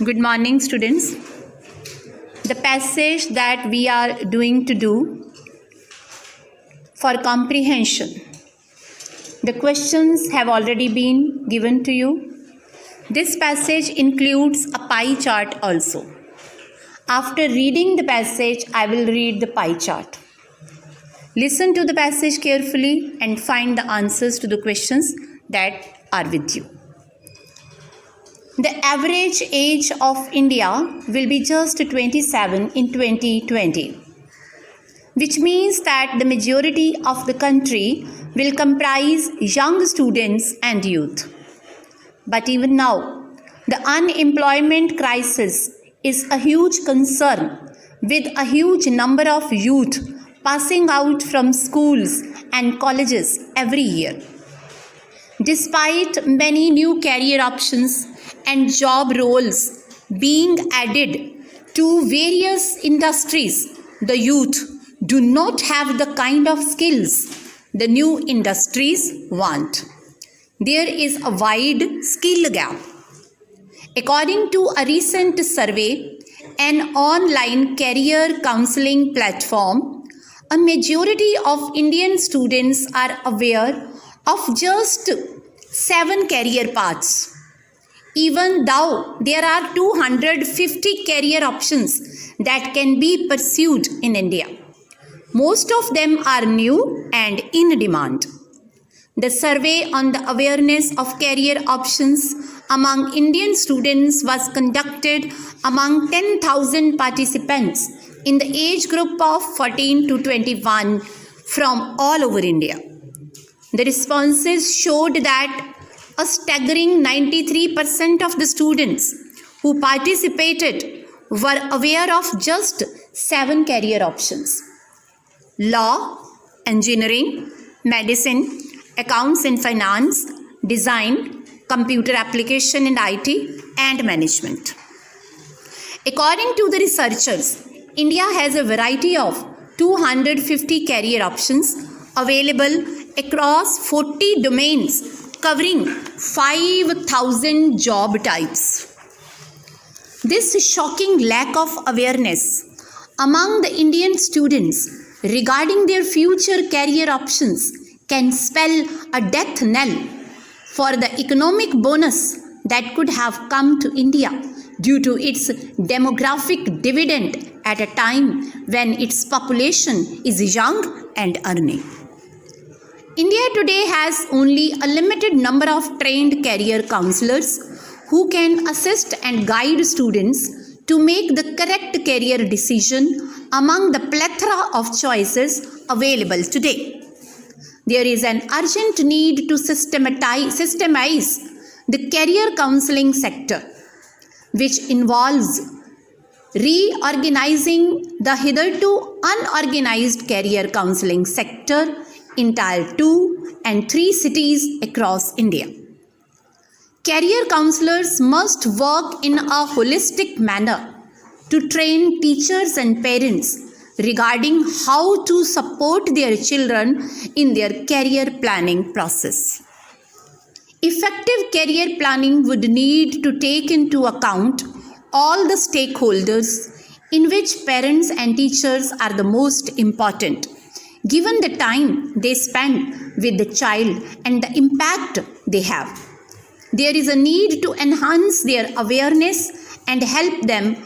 Good morning, students. The passage that we are doing to do for comprehension. The questions have already been given to you. This passage includes a pie chart also. After reading the passage, I will read the pie chart. Listen to the passage carefully and find the answers to the questions that are with you. The average age of India will be just 27 in 2020, which means that the majority of the country will comprise young students and youth. But even now, the unemployment crisis is a huge concern, with a huge number of youth passing out from schools and colleges every year. Despite many new career options and job roles being added to various industries, the youth do not have the kind of skills the new industries want. There is a wide skill gap. According to a recent survey, an online career counseling platform, a majority of Indian students are aware of just 7 career paths. Even though there are 250 career options that can be pursued in India, most of them are new and in demand. The survey on the awareness of career options among Indian students was conducted among 10,000 participants in the age group of 14 to 21 from all over India. The responses showed that a staggering 93% of the students who participated were aware of just 7 career options: law, engineering, medicine, accounts and finance, design, computer application and IT, and management. According to the researchers, India has a variety of 250 career options available across 40 domains covering 5,000 job types. This shocking lack of awareness among the Indian students regarding their future career options can spell a death knell for the economic bonus that could have come to India due to its demographic dividend at a time when its population is young and earning. India today has only a limited number of trained career counselors who can assist and guide students to make the correct career decision among the plethora of choices available today. There is an urgent need to systemize the career counseling sector, which involves reorganizing the hitherto unorganized career counseling sector in Tier 2 and 3 cities across India. Career counselors must work in a holistic manner to train teachers and parents regarding how to support their children in their career planning process. Effective career planning would need to take into account all the stakeholders, in which parents and teachers are the most important, given the time they spend with the child and the impact they have. There is a need to enhance their awareness and help them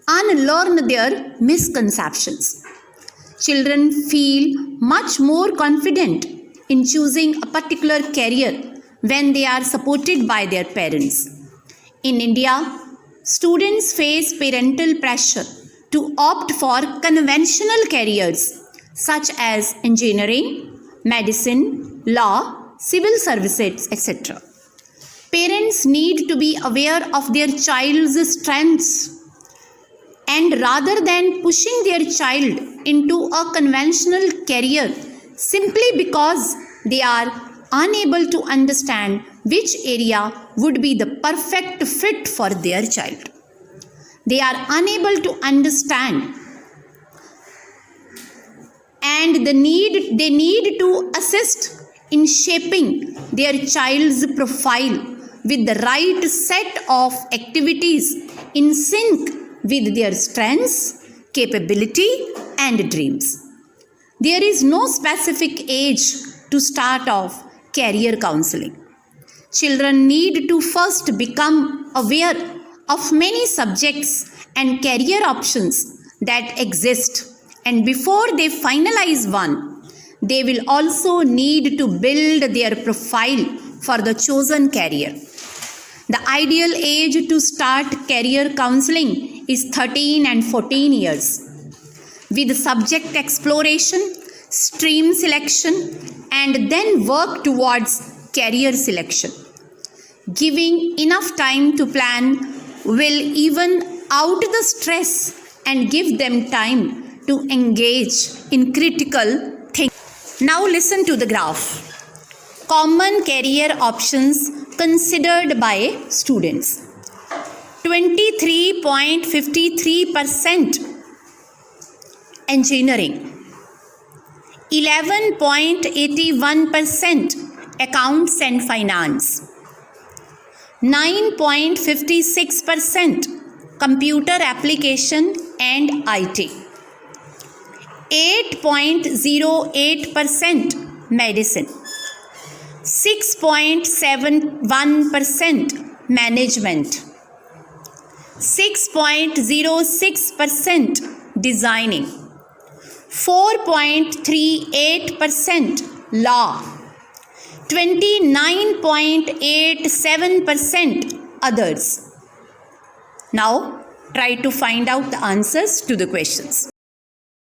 unlearn their misconceptions. Children feel much more confident in choosing a particular career when they are supported by their parents. In India, students face parental pressure to opt for conventional careers such as engineering, medicine, law, civil services, etc. Parents need to be aware of their child's strengths, and rather than pushing their child into a conventional career simply because they are unable to understand which area would be the perfect fit for their child, they are unable to understand and they need to assist in shaping their child's profile with the right set of activities in sync with their strengths, capability, and dreams. There is no specific age to start off career counseling. Children need to first become aware of many subjects and career options that exist, and before they finalize one, they will also need to build their profile for the chosen career. The ideal age to start career counseling is 13 and 14 years, with subject exploration, stream selection, and then work towards career selection. Giving enough time to plan will even out the stress and give them time to engage in critical thinking. Now listen to the graph. Common career options considered by students. 23.53% engineering, 11.81% accounts and finance, 9.56% computer application and IT, 8.08% medicine, 6.71% management, 6.06% designing, 4.38% law, 29.87% others. Now try to find out the answers to the questions.